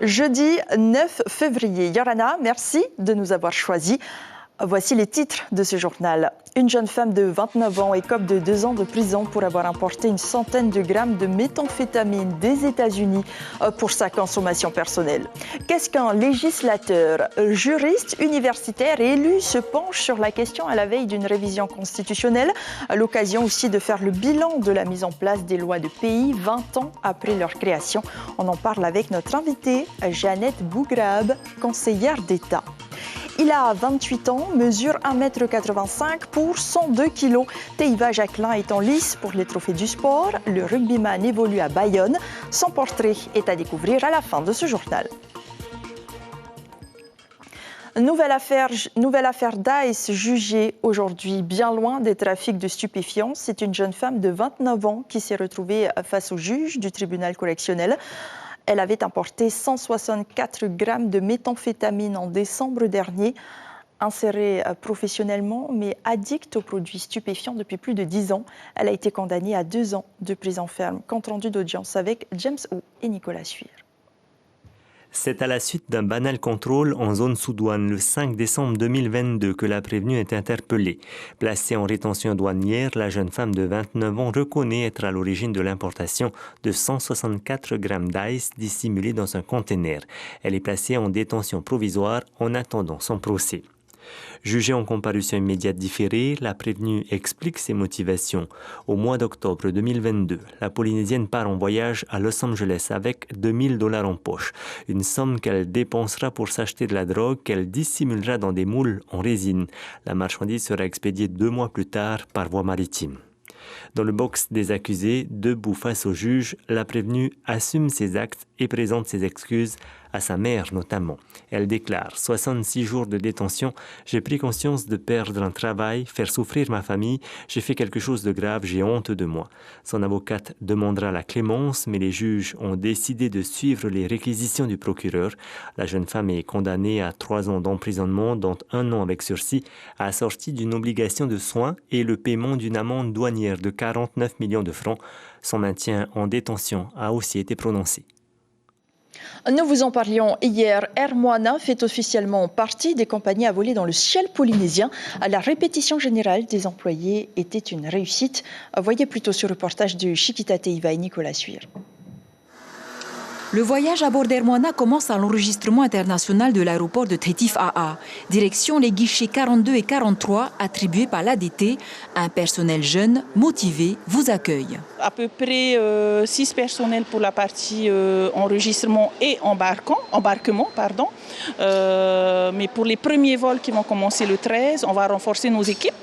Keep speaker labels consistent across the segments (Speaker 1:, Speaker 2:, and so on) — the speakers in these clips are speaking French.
Speaker 1: Jeudi 9 février. Yorana, merci de nous avoir choisis. Voici les titres de ce journal. Une jeune femme de 29 ans écope de 2 ans de prison pour avoir importé une centaine de grammes de méthamphétamine des États-Unis pour sa consommation personnelle. Qu'est-ce qu'un législateur, juriste, universitaire et élu se penche sur la question à la veille d'une révision constitutionnelle, à l'occasion aussi de faire le bilan de la mise en place des lois de pays 20 ans après leur création. On en parle avec notre invitée, Jeannette Bougrab, conseillère d'État. Il a 28 ans, mesure 1,85 m pour 102 kg. Teiva Jacquelin est en lice pour les trophées du sport. Le rugbyman évolue à Bayonne. Son portrait est à découvrir à la fin de ce journal. Nouvelle affaire Dice jugée aujourd'hui bien loin des trafics de stupéfiants. C'est une jeune femme de 29 ans qui s'est retrouvée face au juge du tribunal correctionnel. Elle avait importé 164 grammes de méthamphétamine en décembre dernier. Insérée professionnellement, mais addicte aux produits stupéfiants depuis plus de 10 ans, elle a été condamnée à 2 ans de prison ferme. Compte rendu d'audience avec James O et Nicolas Suir.
Speaker 2: C'est à la suite d'un banal contrôle en zone sous-douane le 5 décembre 2022 que la prévenue est interpellée. Placée en rétention douanière, la jeune femme de 29 ans reconnaît être à l'origine de l'importation de 164 grammes d'ice dissimulés dans un conteneur. Elle est placée en détention provisoire en attendant son procès. Jugée en comparution immédiate différée, la prévenue explique ses motivations. Au mois d'octobre 2022, la Polynésienne part en voyage à Los Angeles avec $2000 en poche, une somme qu'elle dépensera pour s'acheter de la drogue qu'elle dissimulera dans des moules en résine. La marchandise sera expédiée 2 mois plus tard par voie maritime. Dans le box des accusés, debout face au juge, la prévenue assume ses actes et présente ses excuses à sa mère notamment. Elle déclare « 66 jours de détention, j'ai pris conscience de perdre un travail, faire souffrir ma famille, j'ai fait quelque chose de grave, j'ai honte de moi ». Son avocate demandera la clémence, mais les juges ont décidé de suivre les réquisitions du procureur. La jeune femme est condamnée à 3 ans d'emprisonnement, dont 1 an avec sursis, assorti d'une obligation de soins et le paiement d'une amende douanière de 49 millions de francs. Son maintien en détention a aussi été prononcé.
Speaker 1: Nous vous en parlions hier. Air Moana fait officiellement partie des compagnies à voler dans le ciel polynésien. La répétition générale des employés était une réussite. Voyez plutôt ce reportage de Chiquita Teiva et Nicolas Suir.
Speaker 3: Le voyage à bord d'Air Moana commence à l'enregistrement international de l'aéroport de Tétif AA. Direction les guichets 42 et 43 attribués par l'ADT. Un personnel jeune, motivé, vous accueille.
Speaker 4: À peu près 6 personnels pour la partie enregistrement et embarquement. Mais pour les premiers vols qui vont commencer le 13, on va renforcer nos équipes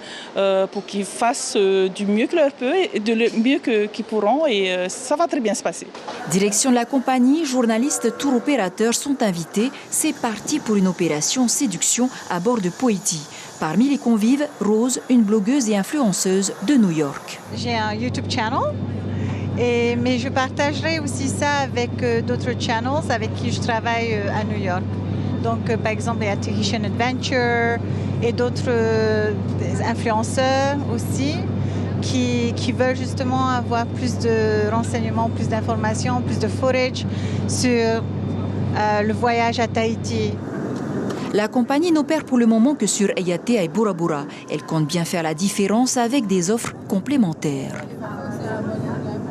Speaker 4: pour qu'ils fassent du mieux que leur peut et de le mieux qu'ils pourront et ça va très bien se passer.
Speaker 3: Direction de la compagnie, journalistes, tour opérateurs sont invités. C'est parti pour une opération séduction à bord de Poiti. Parmi les convives, Rose, une blogueuse et influenceuse de New York.
Speaker 5: J'ai un YouTube channel, mais je partagerai aussi ça avec d'autres channels avec qui je travaille à New York. Donc, par exemple, il y a Tahitian Adventure et d'autres influenceurs aussi qui veulent justement avoir plus de renseignements, plus d'informations, plus de footage sur le voyage à Tahiti.
Speaker 3: La compagnie n'opère pour le moment que sur Ayatea et Bora Bora. Elle compte bien faire la différence avec des offres complémentaires.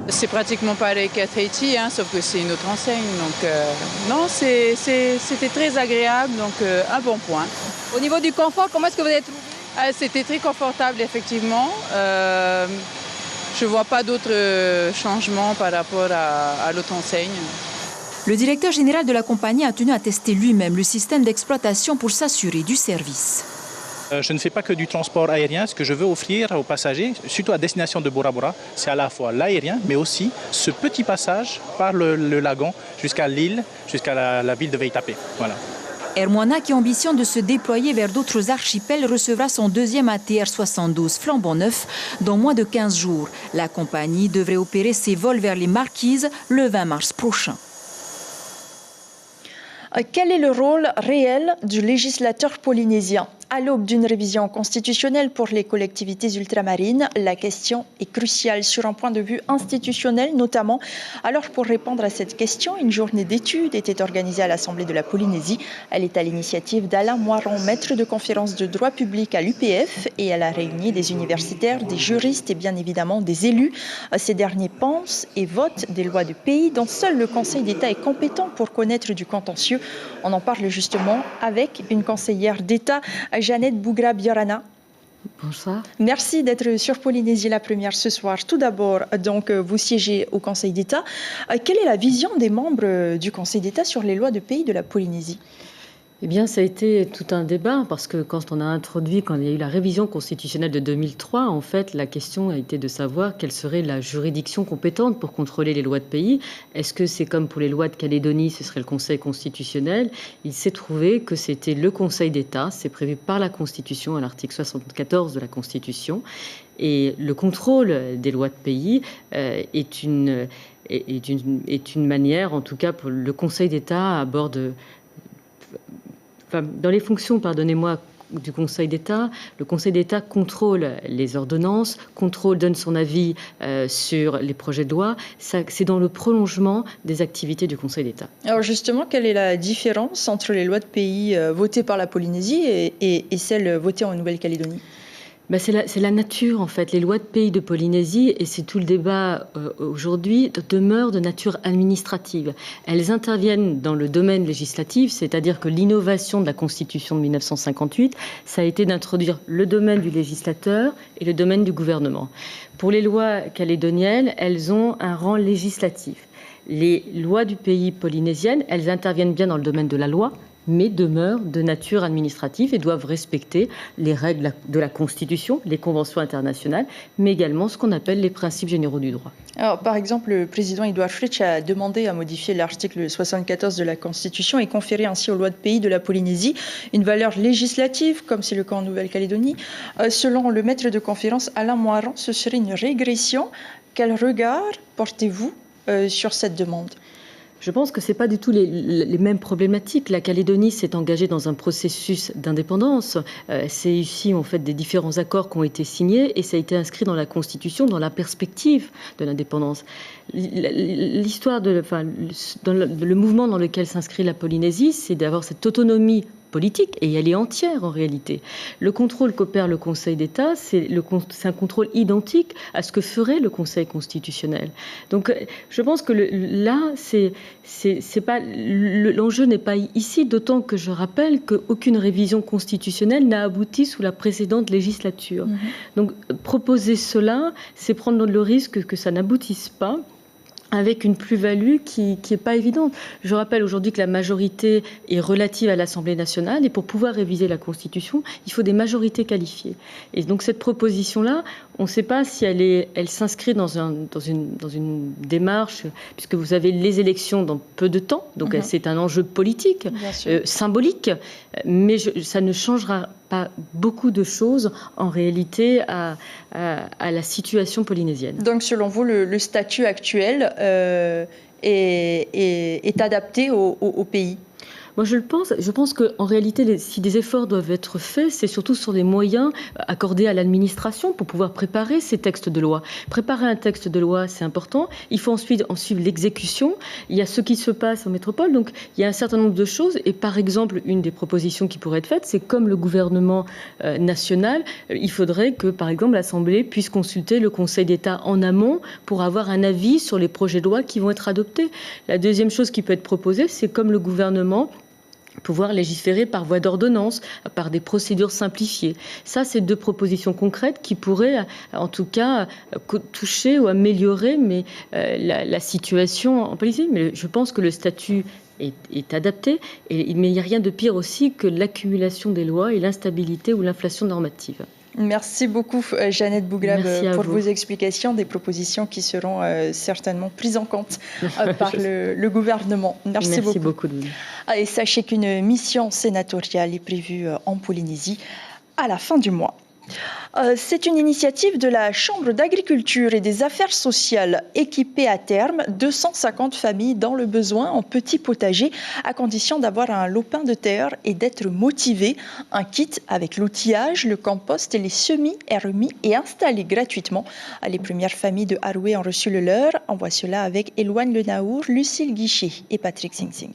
Speaker 6: C'est pratiquement pareil qu'à Tahiti, sauf que c'est une autre enseigne. Donc, non, c'était très agréable, donc un bon point.
Speaker 7: Au niveau du confort, comment est-ce que vous avez trouvé ?
Speaker 6: C'était très confortable, effectivement. Je ne vois pas d'autres changements par rapport à l'autre enseigne.
Speaker 3: Le directeur général de la compagnie a tenu à tester lui-même le système d'exploitation pour s'assurer du service.
Speaker 8: Je ne fais pas que du transport aérien. Ce que je veux offrir aux passagers, surtout à destination de Bora Bora, c'est à la fois l'aérien, mais aussi ce petit passage par le lagon jusqu'à l'île, jusqu'à la ville de Veitapé. Voilà.
Speaker 3: Air Moana, qui ambitionne de se déployer vers d'autres archipels, recevra son 2e ATR 72 flambant neuf dans moins de 15 jours. La compagnie devrait opérer ses vols vers les Marquises le 20 mars prochain.
Speaker 1: Quel est le rôle réel du législateur polynésien ? À l'aube d'une révision constitutionnelle pour les collectivités ultramarines, la question est cruciale sur un point de vue institutionnel notamment. Alors pour répondre à cette question, une journée d'études était organisée à l'Assemblée de la Polynésie. Elle est à l'initiative d'Alain Moiron, maître de conférence de droit public à l'UPF, et elle a réuni des universitaires, des juristes et bien évidemment des élus. Ces derniers pensent et votent des lois de pays dont seul le Conseil d'État est compétent pour connaître du contentieux. On en parle justement avec une conseillère d'État, Jeannette Bougrab-Yorana.
Speaker 9: Bonsoir.
Speaker 1: Merci d'être sur Polynésie la première ce soir. Tout d'abord, donc, vous siégez au Conseil d'État. Quelle est la vision des membres du Conseil d'État sur les lois de pays de la Polynésie ?
Speaker 9: Eh bien, ça a été tout un débat parce que quand il y a eu la révision constitutionnelle de 2003, en fait, la question a été de savoir quelle serait la juridiction compétente pour contrôler les lois de pays. Est-ce que c'est comme pour les lois de Calédonie, ce serait le Conseil constitutionnel ? Il s'est trouvé que c'était le Conseil d'État, c'est prévu par la Constitution, à l'article 74 de la Constitution. Et le contrôle des lois de pays est une manière, en tout cas, pour le Conseil d'État aborde. Dans les fonctions, du Conseil d'État, le Conseil d'État contrôle les ordonnances, donne son avis sur les projets de loi. C'est dans le prolongement des activités du Conseil d'État.
Speaker 1: Alors justement, quelle est la différence entre les lois de pays votées par la Polynésie et celles votées en Nouvelle-Calédonie ?
Speaker 9: C'est la nature, en fait. Les lois de pays de Polynésie, et c'est tout le débat aujourd'hui, demeurent de nature administrative. Elles interviennent dans le domaine législatif, c'est-à-dire que l'innovation de la Constitution de 1958, ça a été d'introduire le domaine du législateur et le domaine du gouvernement. Pour les lois calédoniennes, elles ont un rang législatif. Les lois du pays polynésiennes, elles interviennent bien dans le domaine de la loi, mais demeurent de nature administrative et doivent respecter les règles de la Constitution, les conventions internationales, mais également ce qu'on appelle les principes généraux du droit.
Speaker 1: Alors, par exemple, le président Édouard Fritsch a demandé à modifier l'article 74 de la Constitution et conférer ainsi aux lois de pays de la Polynésie une valeur législative, comme c'est le cas en Nouvelle-Calédonie. Selon le maître de conférence Alain Moiron, ce serait une régression. Quel regard portez-vous sur cette demande ?
Speaker 9: Je pense que ce n'est pas du tout les mêmes problématiques. La Calédonie s'est engagée dans un processus d'indépendance. C'est ici, en fait, des différents accords qui ont été signés et ça a été inscrit dans la Constitution, dans la perspective de l'indépendance. Le mouvement dans lequel s'inscrit la Polynésie, c'est d'avoir cette autonomie politique, et elle est entière en réalité. Le contrôle qu'opère le Conseil d'État, c'est un contrôle identique à ce que ferait le Conseil constitutionnel. Donc je pense que l'enjeu n'est pas ici, d'autant que je rappelle qu'aucune révision constitutionnelle n'a abouti sous la précédente législature. Donc proposer cela, c'est prendre le risque que ça n'aboutisse pas, avec une plus-value qui n'est pas évidente. Je rappelle aujourd'hui que la majorité est relative à l'Assemblée nationale et pour pouvoir réviser la Constitution, il faut des majorités qualifiées. Et donc cette proposition-là, on ne sait pas si elle s'inscrit dans une démarche, puisque vous avez les élections dans peu de temps, donc c'est un enjeu politique, symbolique, mais ça ne changera pas beaucoup de choses en réalité à la situation polynésienne.
Speaker 1: Donc selon vous, le statut actuel est adapté au pays ?
Speaker 9: Moi, je pense qu'en réalité, si des efforts doivent être faits, c'est surtout sur les moyens accordés à l'administration pour pouvoir préparer ces textes de loi. Préparer un texte de loi, c'est important. Il faut ensuite en suivre l'exécution. Il y a ce qui se passe en métropole. Donc, il y a un certain nombre de choses. Et par exemple, une des propositions qui pourrait être faite, c'est comme le gouvernement national, il faudrait que, par exemple, l'Assemblée puisse consulter le Conseil d'État en amont pour avoir un avis sur les projets de loi qui vont être adoptés. La deuxième chose qui peut être proposée, c'est comme le gouvernement, pouvoir légiférer par voie d'ordonnance, par des procédures simplifiées. Ça, c'est deux propositions concrètes qui pourraient, en tout cas, toucher ou améliorer la situation en Polynésie. Mais je pense que le statut est adapté, mais il n'y a rien de pire aussi que l'accumulation des lois et l'instabilité ou l'inflation normative.
Speaker 1: Merci beaucoup, Jeannette Bougrab, pour
Speaker 9: vos
Speaker 1: explications, des propositions qui seront certainement prises en compte par le gouvernement. Merci beaucoup. Et sachez qu'une mission sénatoriale est prévue en Polynésie à la fin du mois. C'est une initiative de la Chambre d'agriculture et des affaires sociales. Équiper à terme 250 familles dans le besoin en petits potagers, à condition d'avoir un lopin de terre et d'être motivé. Un kit avec l'outillage, le compost et les semis est remis et installé gratuitement. Les premières familles de Haroué ont reçu le leur. On voit cela avec Éloigne Le Naour, Lucille Guichet et Patrick Sing Sing.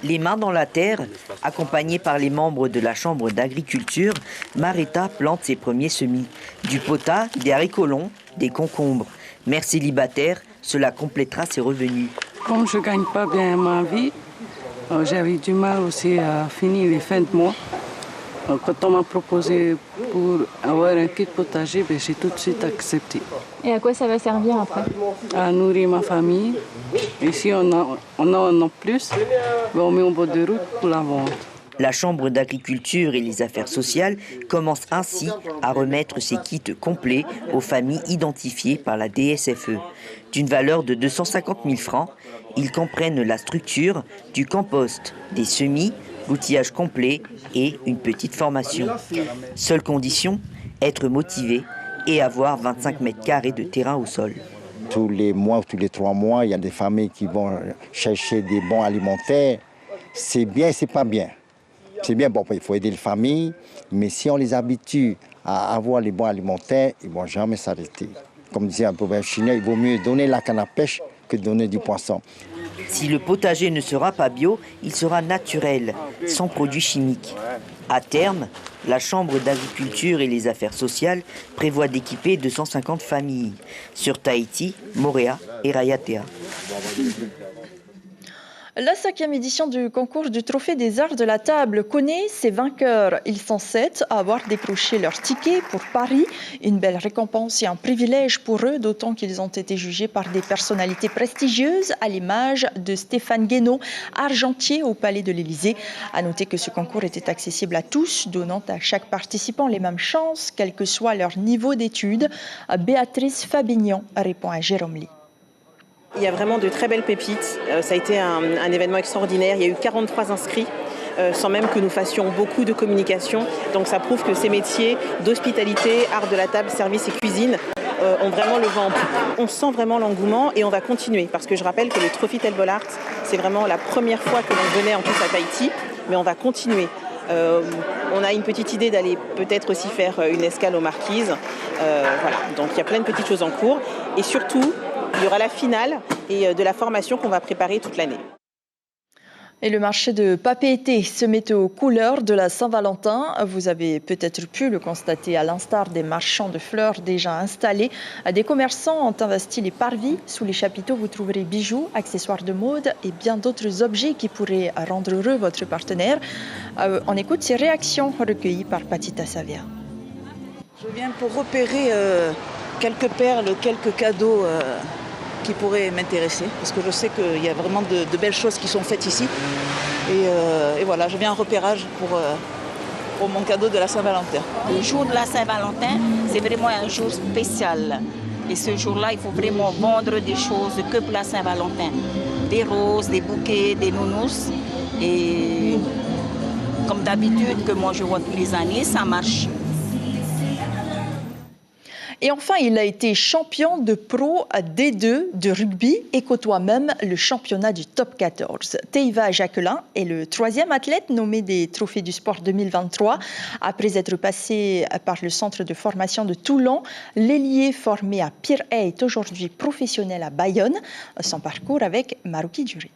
Speaker 10: Les mains dans la terre, accompagnée par les membres de la Chambre d'agriculture, Marita plante ses premiers semis. Du potas, des haricots longs, des concombres. Mère célibataire, cela complétera ses revenus.
Speaker 11: Comme je ne gagne pas bien ma vie, j'avais du mal aussi à finir les fins de mois. Quand on m'a proposé pour avoir un kit potager, j'ai tout de suite accepté.
Speaker 7: Et à quoi ça va servir après?
Speaker 11: À nourrir ma famille. Et si on en a plus, on met au bord de route pour la vente.
Speaker 10: La Chambre d'agriculture et les affaires sociales commencent ainsi à remettre ces kits complets aux familles identifiées par la DSFE. D'une valeur de 250 000 francs, ils comprennent la structure, du compost, des semis, l'outillage complet et une petite formation. Seule condition, être motivé et avoir 25 mètres carrés de terrain au sol.
Speaker 12: Tous les mois ou tous les 3 mois, il y a des familles qui vont chercher des bons alimentaires. C'est bien et c'est pas bien. C'est bien, bon, il faut aider les familles, mais si on les habitue à avoir les bons alimentaires, ils ne vont jamais s'arrêter. Comme disait un proverbe chinois, il vaut mieux donner la canne à pêche que donner du poisson.
Speaker 10: Si le potager ne sera pas bio, il sera naturel, sans produits chimiques. À terme, la Chambre d'agriculture et les affaires sociales prévoit d'équiper 250 familles sur Tahiti, Moorea et Raiatea.
Speaker 1: La 5e édition du concours du Trophée des Arts de la Table connaît ses vainqueurs. Ils sont 7 à avoir décroché leur ticket pour Paris. Une belle récompense et un privilège pour eux, d'autant qu'ils ont été jugés par des personnalités prestigieuses, à l'image de Stéphane Guénaud, argentier au Palais de l'Élysée. À noter que ce concours était accessible à tous, donnant à chaque participant les mêmes chances, quel que soit leur niveau d'études. Béatrice Fabignon répond à Jérôme Lee.
Speaker 13: Il y a vraiment de très belles pépites. Ça a été un événement extraordinaire. Il y a eu 43 inscrits, sans même que nous fassions beaucoup de communication. Donc ça prouve que ces métiers d'hospitalité, art de la table, service et cuisine ont vraiment le vent en poupe. On sent vraiment l'engouement et on va continuer. Parce que je rappelle que le Trophy Table Art, c'est vraiment la première fois que l'on venait en plus à Tahiti. Mais on va continuer. On a une petite idée d'aller peut-être aussi faire une escale aux Marquises. Voilà. Donc il y a plein de petites choses en cours. Et surtout, il y aura la finale et de la formation qu'on va préparer toute l'année.
Speaker 1: Et le marché de Papeete se met aux couleurs de la Saint-Valentin. Vous avez peut-être pu le constater à l'instar des marchands de fleurs déjà installés. Des commerçants ont investi les parvis. Sous les chapiteaux, vous trouverez bijoux, accessoires de mode et bien d'autres objets qui pourraient rendre heureux votre partenaire. On écoute ces réactions recueillies par Patita Savia.
Speaker 14: Je viens pour repérer quelques perles, quelques cadeaux qui pourraient m'intéresser, parce que je sais qu'il y a vraiment de belles choses qui sont faites ici. Et voilà, je viens en repérage pour mon cadeau de la Saint-Valentin.
Speaker 15: Le jour de la Saint-Valentin, c'est vraiment un jour spécial. Et ce jour-là, il faut vraiment vendre des choses que pour la Saint-Valentin. Des roses, des bouquets, des nounous. Et comme d'habitude, que moi je vois tous les années, ça marche.
Speaker 1: Et enfin, il a été champion de pro D2 de rugby et côtoie même le championnat du top 14. Teiva Jacquelin est le 3e athlète nommé des Trophées du Sport 2023. Après être passé par le centre de formation de Toulon, l'ailier formé à Pirey est aujourd'hui professionnel à Bayonne. Son parcours avec Marouki Djuri.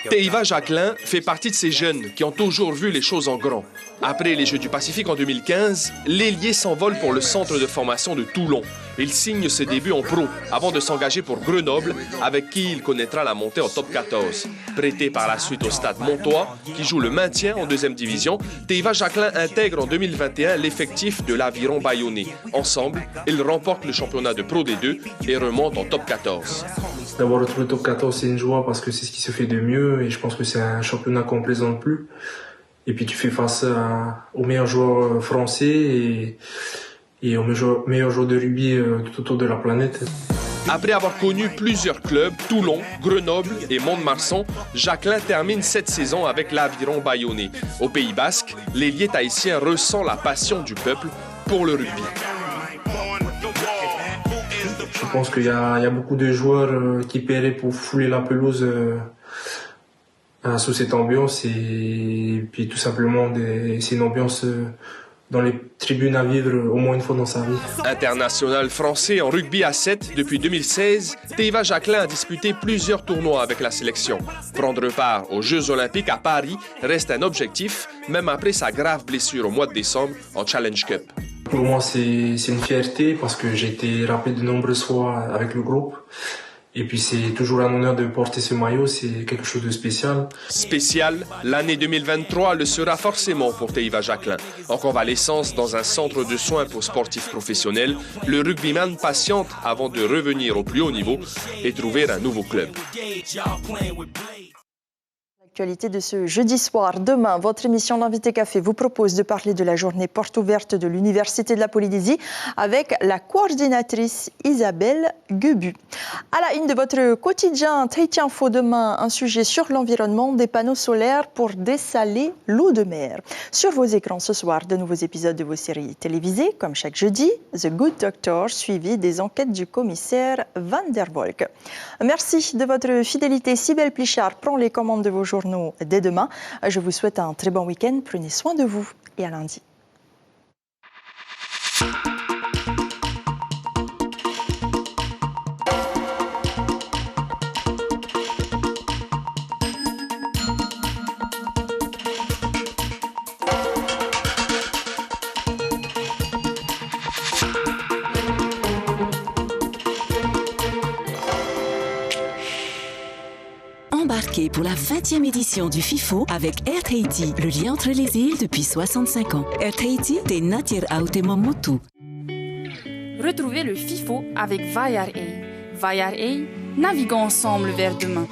Speaker 16: Teiva Jacquelin fait partie de ces jeunes qui ont toujours vu les choses en grand. Après les Jeux du Pacifique en 2015, l'ailier s'envole pour le centre de formation de Toulon. Il signe ses débuts en pro avant de s'engager pour Grenoble, avec qui il connaîtra la montée au top 14. Prêté par la suite au Stade Montois, qui joue le maintien en 2e division, Teiva Jacquelin intègre en 2021 l'effectif de l'Aviron Bayonnais. Ensemble, ils remportent le championnat de Pro D2 et remontent en top 14.
Speaker 17: D'avoir retrouvé le top 14, c'est une joie parce que c'est ce qui se fait de mieux et je pense que c'est un championnat qu'on ne plaisante plus. Et puis tu fais face aux meilleurs joueurs français et aux meilleurs joueurs de rugby tout autour de la planète.
Speaker 16: Après avoir connu plusieurs clubs, Toulon, Grenoble et Mont-de-Marsan, Jacquelin termine cette saison avec l'Aviron Bayonnais. Au Pays Basque, l'ailier tahitien ressent la passion du peuple pour le rugby.
Speaker 17: Je pense qu'il y a beaucoup de joueurs qui paieraient pour fouler la pelouse sous cette ambiance et puis tout simplement c'est une ambiance dans les tribunes à vivre au moins une fois dans sa vie.
Speaker 16: International français en rugby à 7 depuis 2016, Teiva Jacquelin a disputé plusieurs tournois avec la sélection. Prendre part aux Jeux olympiques à Paris reste un objectif, même après sa grave blessure au mois de décembre en Challenge Cup.
Speaker 17: Pour moi, c'est une fierté parce que j'ai été rappelé de nombreuses fois avec le groupe. Et puis c'est toujours un honneur de porter ce maillot, c'est quelque chose de spécial.
Speaker 16: Spécial, l'année 2023 le sera forcément pour Teiva Jacquelin. En convalescence dans un centre de soins pour sportifs professionnels, le rugbyman patiente avant de revenir au plus haut niveau et trouver un nouveau club.
Speaker 1: L'actualité de ce jeudi soir. Demain, votre émission L'Invité Café vous propose de parler de la journée porte ouverte de l'Université de la Polynésie avec la coordinatrice Isabelle Guebu. À la une de votre quotidien Tahiti Info demain, un sujet sur l'environnement, des panneaux solaires pour dessaler l'eau de mer. Sur vos écrans ce soir, de nouveaux épisodes de vos séries télévisées, comme chaque jeudi, The Good Doctor, suivi des enquêtes du commissaire Van der Volk. Merci de votre fidélité. Cybelle Plichard prend les commandes de vos journaux dès demain. Je vous souhaite un très bon week-end. Prenez soin de vous et à lundi.
Speaker 18: Embarquez pour la 20e édition du FIFO avec Air Tahiti, le lien entre les îles depuis 65 ans. Air Tahiti, te natir Aotemomotu.
Speaker 19: Retrouvez le FIFO avec Vayar Air. Vayar Air, naviguons ensemble vers demain.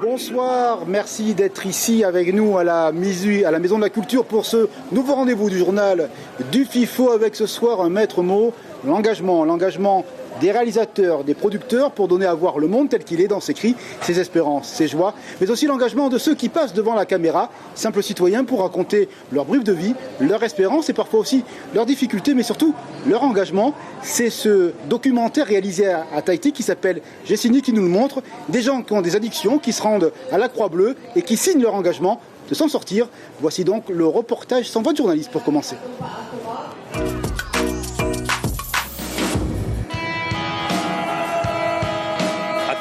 Speaker 20: Bonsoir, merci d'être ici avec nous à la Maison de la Culture pour ce nouveau rendez-vous du journal du FIFO avec ce soir un maître mot, l'engagement des réalisateurs, des producteurs pour donner à voir le monde tel qu'il est dans ses cris, ses espérances, ses joies, mais aussi l'engagement de ceux qui passent devant la caméra, simples citoyens pour raconter leur brief de vie, leur espérance et parfois aussi leurs difficultés, mais surtout leur engagement. C'est ce documentaire réalisé à Tahiti qui s'appelle J'ai signé qui nous le montre, des gens qui ont des addictions, qui se rendent à la Croix-Bleue et qui signent leur engagement de s'en sortir. Voici donc le reportage sans voix de journaliste pour commencer.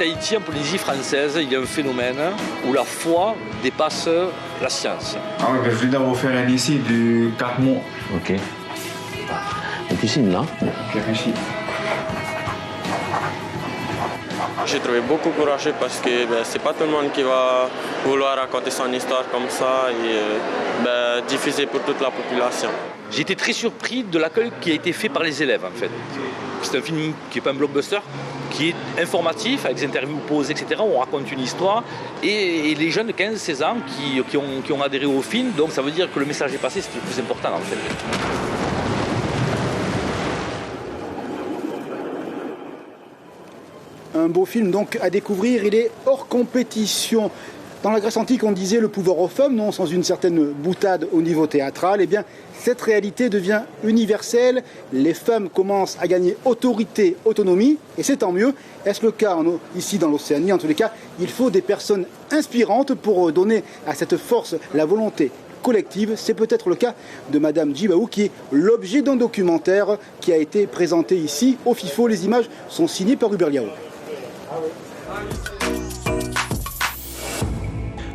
Speaker 21: Tahiti, en Polynésie française, il y a un phénomène où la foi dépasse la science.
Speaker 22: Ah oui, je viens d'avoir fait un ici de 4 mois.
Speaker 21: Ok. Et tu signes là?
Speaker 22: J'ai réussi.
Speaker 23: J'ai trouvé beaucoup courageux parce que c'est pas tout le monde qui va vouloir raconter son histoire comme ça et diffuser pour toute la population.
Speaker 21: J'ai été très surpris de l'accueil qui a été fait par les élèves en fait. C'est un film qui n'est pas un blockbuster, qui est informatif, avec des interviews posées, etc. On raconte une histoire. Et les jeunes de 15-16 ans qui ont adhéré au film, donc ça veut dire que le message est passé, c'est le plus important en fait.
Speaker 20: Un beau film donc à découvrir, il est hors compétition. Dans la Grèce antique, on disait le pouvoir aux femmes, non sans une certaine boutade au niveau théâtral. Eh bien, cette réalité devient universelle. Les femmes commencent à gagner autorité, autonomie, et c'est tant mieux. Est-ce le cas ici dans l'Océanie? En tous les cas, il faut des personnes inspirantes pour donner à cette force la volonté collective. C'est peut-être le cas de Madame Djibaou, qui est l'objet d'un documentaire qui a été présenté ici au FIFO. Les images sont signées par Hubert Liao.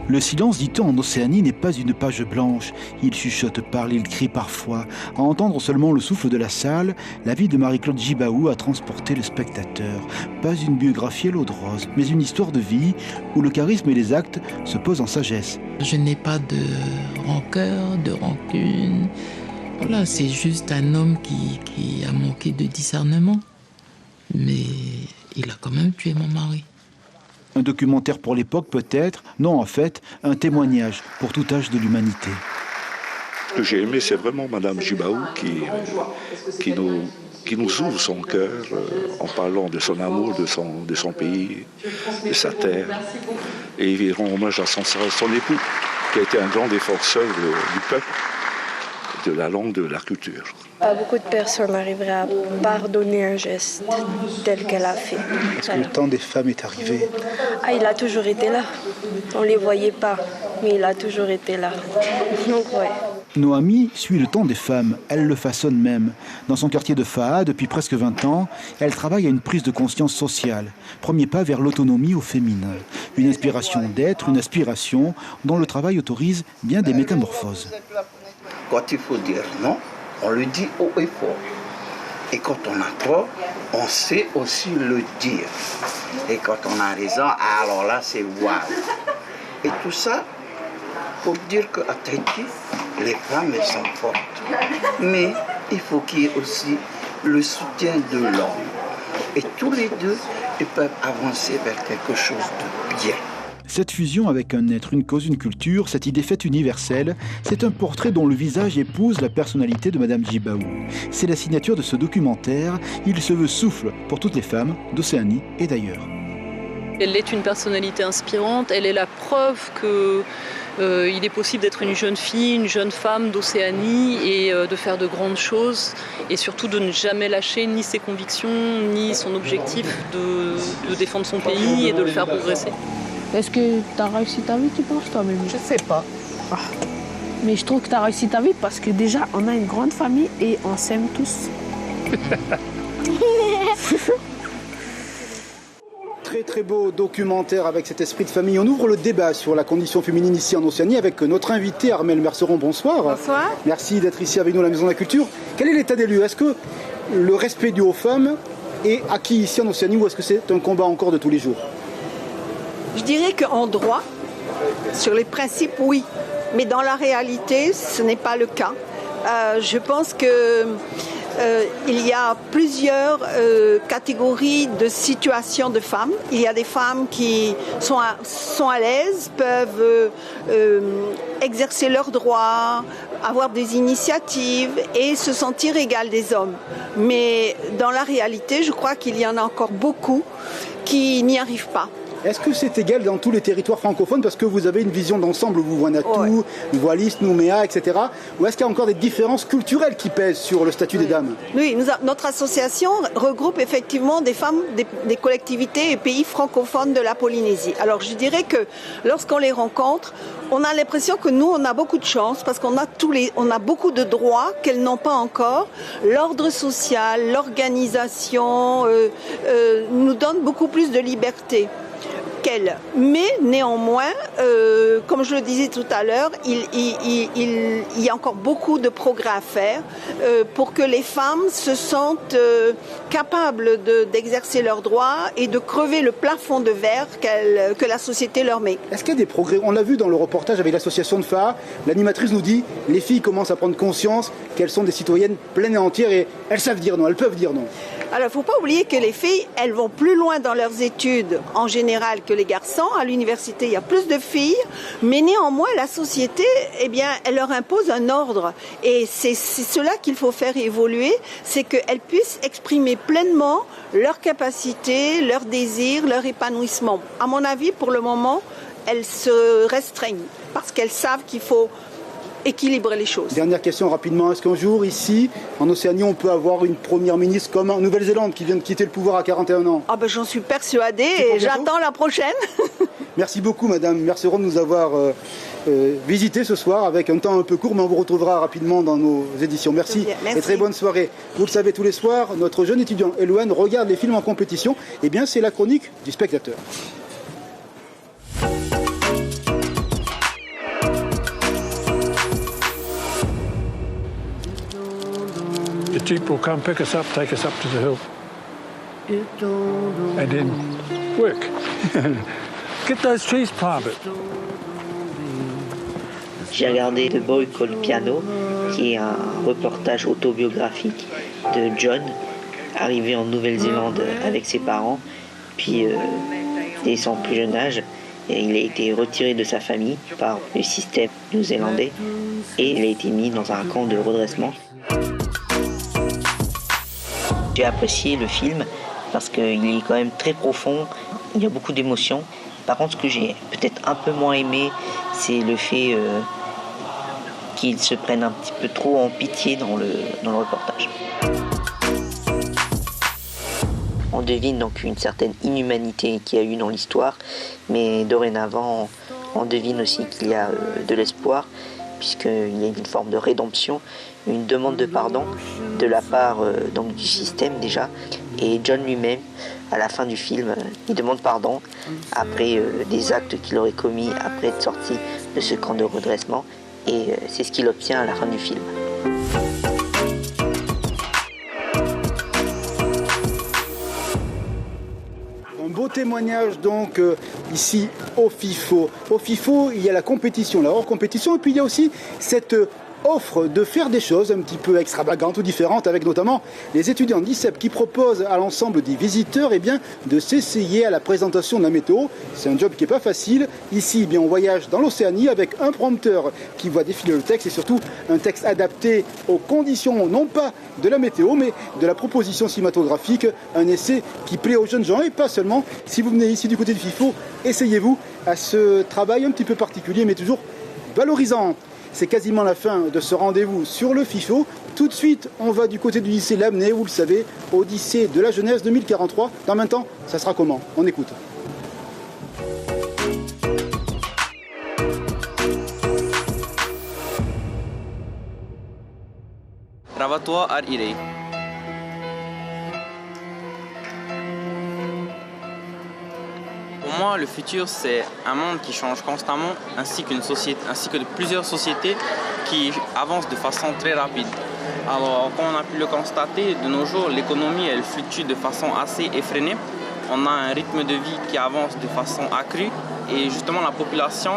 Speaker 24: Le silence, dit-on en Océanie, n'est pas une page blanche. Il chuchote, parle, il crie parfois. À entendre seulement le souffle de la salle, la vie de Marie-Claude Djibaou a transporté le spectateur. Pas une biographie à l'eau de rose, mais une histoire de vie où le charisme et les actes se posent en sagesse.
Speaker 25: Je n'ai pas de rancœur, de rancune. Voilà, c'est juste un homme qui a manqué de discernement. Mais Il a quand même tué mon mari.
Speaker 24: Un documentaire pour l'époque peut-être, non en fait, un témoignage pour tout âge de l'humanité.
Speaker 2: Ce que j'ai aimé, c'est vraiment Madame Jibaou qui nous ouvre son cœur en parlant de son amour, de son pays, de sa terre. Et il rend hommage à son époux, qui a été un grand défenseur du peuple, de la langue, de la culture.
Speaker 4: Pas beaucoup de personnes arriveraient à pardonner un geste tel qu'elle a fait.
Speaker 20: Est-ce que le temps des femmes est arrivé?
Speaker 4: Ah, il a toujours été là. On ne les voyait pas, mais il a toujours été là. Donc, ouais.
Speaker 24: Noami suit le temps des femmes, elle le façonne même. Dans son quartier de Faha, depuis presque 20 ans, elle travaille à une prise de conscience sociale. Premier pas vers l'autonomie au féminin. Une inspiration d'être, une aspiration dont le travail autorise bien des métamorphoses.
Speaker 5: Quand il faut dire non, on le dit haut et fort. Et quand on a tort, on sait aussi le dire. Et quand on a raison, alors là, c'est waouh. Et tout ça pour dire qu'à Tahiti, les femmes, elles sont fortes. Mais il faut qu'il y ait aussi le soutien de l'homme. Et tous les deux, ils peuvent avancer vers quelque chose de bien.
Speaker 24: Cette fusion avec un être, une cause, une culture, cette idée faite universelle, c'est un portrait dont le visage épouse la personnalité de Madame Jibaou. C'est la signature de ce documentaire. Il se veut souffle pour toutes les femmes d'Océanie et d'ailleurs.
Speaker 6: Elle est une personnalité inspirante, elle est la preuve que il est possible d'être une jeune fille, une jeune femme d'Océanie et de faire de grandes choses et surtout de ne jamais lâcher ni ses convictions ni son objectif de défendre son pays et de le faire progresser.
Speaker 8: Est-ce que tu as réussi ta vie, tu penses, toi-même?
Speaker 26: Je sais pas. Ah.
Speaker 8: Mais je trouve que tu as réussi ta vie parce que déjà, on a une grande famille et on s'aime tous.
Speaker 20: Très très beau documentaire avec cet esprit de famille. On ouvre le débat sur la condition féminine ici en Océanie avec notre invité Armelle Merceron. Bonsoir.
Speaker 26: Bonsoir.
Speaker 20: Merci d'être ici avec nous à la Maison de la Culture. Quel est l'état des lieux? Est-ce que le respect dû aux femmes est acquis ici en Océanie ou est-ce que c'est un combat encore de tous les jours?
Speaker 26: Je dirais qu'en droit, sur les principes, oui. Mais dans la réalité, ce n'est pas le cas. Je pense que il y a plusieurs catégories de situations de femmes. Il y a des femmes qui sont à l'aise, peuvent exercer leurs droits, avoir des initiatives et se sentir égales des hommes. Mais dans la réalité, je crois qu'il y en a encore beaucoup qui n'y arrivent pas.
Speaker 20: Est-ce que c'est égal dans tous les territoires francophones parce que vous avez une vision d'ensemble, vous Vanuatu, Wallis, Nouméa, etc. Ou est-ce qu'il y a encore des différences culturelles qui pèsent sur le statut des dames?
Speaker 26: Oui, notre association regroupe effectivement des femmes des collectivités et pays francophones de la Polynésie. Alors je dirais que lorsqu'on les rencontre, on a l'impression que nous, on a beaucoup de chance parce qu'on a beaucoup de droits qu'elles n'ont pas encore. L'ordre social, l'organisation nous donne beaucoup plus de liberté. Mais néanmoins, comme je le disais tout à l'heure, il y a encore beaucoup de progrès à faire pour que les femmes se sentent capables d'exercer leurs droits et de crever le plafond de verre que la société leur met.
Speaker 20: Est-ce qu'il y a des progrès? On l'a vu dans le reportage avec l'association de Faha, l'animatrice nous dit les filles commencent à prendre conscience qu'elles sont des citoyennes pleines et entières et elles savent dire non, elles peuvent dire non.
Speaker 26: Alors, il ne faut pas oublier que les filles, elles vont plus loin dans leurs études en général que les garçons. À l'université, il y a plus de filles, mais néanmoins, la société, eh bien, elle leur impose un ordre. Et c'est cela qu'il faut faire évoluer, c'est qu'elles puissent exprimer pleinement leurs capacités, leurs désirs, leur épanouissement. À mon avis, pour le moment, elles se restreignent parce qu'elles savent qu'il faut équilibrer les choses.
Speaker 20: Dernière question rapidement, est-ce qu'un jour ici, en Océanie, on peut avoir une première ministre comme en Nouvelle-Zélande qui vient de quitter le pouvoir à 41 ans?
Speaker 26: Ah ben j'en suis persuadée et j'attends la prochaine.
Speaker 20: Merci beaucoup Madame Merceron de nous avoir visité ce soir avec un temps un peu court, mais on vous retrouvera rapidement dans nos éditions. Merci. Et très bonne soirée. Vous le savez, tous les soirs, notre jeune étudiant Elouane regarde les films en compétition. Eh bien, c'est la chronique du spectateur.
Speaker 27: The Jeep will come pick us up, take us up to the hill, and then work. Get those trees planted.
Speaker 10: J'ai regardé The Boy Called Piano, qui est un reportage autobiographique de John, arrivé en Nouvelle-Zélande avec ses parents, Puis, dès son plus jeune âge, il a été retiré de sa famille par le système néo-zélandais et il a été mis dans un camp de redressement. J'ai apprécié le film parce qu'il est quand même très profond, il y a beaucoup d'émotions. Par contre, ce que j'ai peut-être un peu moins aimé, c'est le fait qu'ils se prennent un petit peu trop en pitié dans le reportage. On devine donc une certaine inhumanité qu'il y a eu dans l'histoire, mais dorénavant, on devine aussi qu'il y a de l'espoir, puisqu'il y a une forme de rédemption, une demande de pardon de la part donc du système déjà. Et John lui-même, à la fin du film, il demande pardon après des actes qu'il aurait commis après être sorti de ce camp de redressement. Et c'est ce qu'il obtient à la fin du film.
Speaker 20: Un beau témoignage donc ici au FIFO. Au FIFO, il y a la compétition, la hors compétition, et puis il y a aussi cette offre de faire des choses un petit peu extravagantes ou différentes, avec notamment les étudiants d'ICEP qui proposent à l'ensemble des visiteurs de s'essayer à la présentation de la météo. C'est un job qui n'est pas facile. Ici, on voyage dans l'Océanie avec un prompteur qui voit défiler le texte et surtout un texte adapté aux conditions, non pas de la météo, mais de la proposition cinématographique, un essai qui plaît aux jeunes gens et pas seulement. Si vous venez ici du côté du FIFO, essayez-vous à ce travail un petit peu particulier, mais toujours valorisant. C'est quasiment la fin de ce rendez-vous sur le FIFO. Tout de suite, on va du côté du lycée Lamennais, vous le savez, au lycée de la jeunesse 2043. Dans un temps, ça sera comment? On écoute.
Speaker 23: Ravatua ar irei. Pour moi, le futur, c'est un monde qui change constamment, ainsi que plusieurs sociétés qui avancent de façon très rapide. Alors, comme on a pu le constater, de nos jours, l'économie, elle fluctue de façon assez effrénée. On a un rythme de vie qui avance de façon accrue et justement, la population,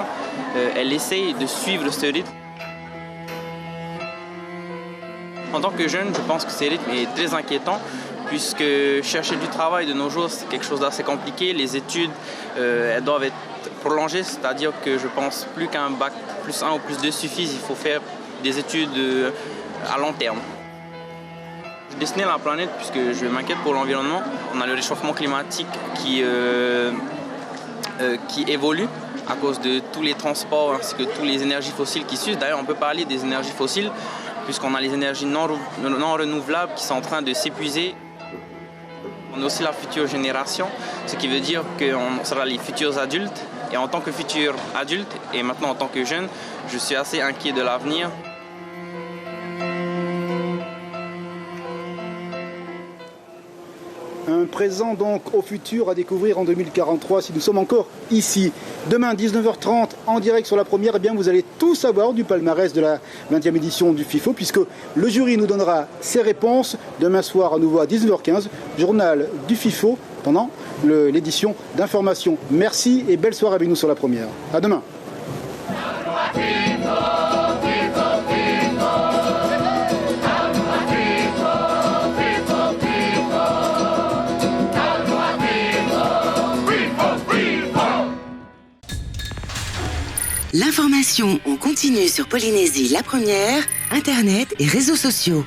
Speaker 23: elle essaye de suivre ce rythme. En tant que jeune, je pense que ce rythme est très inquiétant, puisque chercher du travail de nos jours, c'est quelque chose d'assez compliqué. Les études, elles doivent être prolongées, c'est-à-dire que je pense plus qu'un bac plus 1 ou plus 2 suffisent, il faut faire des études à long terme. Je dessinais la planète puisque je m'inquiète pour l'environnement. On a le réchauffement climatique qui évolue à cause de tous les transports ainsi que toutes les énergies fossiles qui s'usent. D'ailleurs, on peut parler des énergies fossiles puisqu'on a les énergies non renouvelables qui sont en train de s'épuiser. On est aussi la future génération, ce qui veut dire qu'on sera les futurs adultes. Et en tant que futur adulte, et maintenant en tant que jeune, je suis assez inquiet de l'avenir.
Speaker 20: Un présent donc au futur à découvrir en 2043 si nous sommes encore ici. Demain 19h30 en direct sur la première, eh bien vous allez tout savoir du palmarès de la 20e édition du FIFO puisque le jury nous donnera ses réponses demain soir à nouveau à 19h15, journal du FIFO pendant l'édition d'information. Merci et belle soirée avec nous sur la première. À demain.
Speaker 3: L'information en continu sur Polynésie la première, Internet et réseaux sociaux.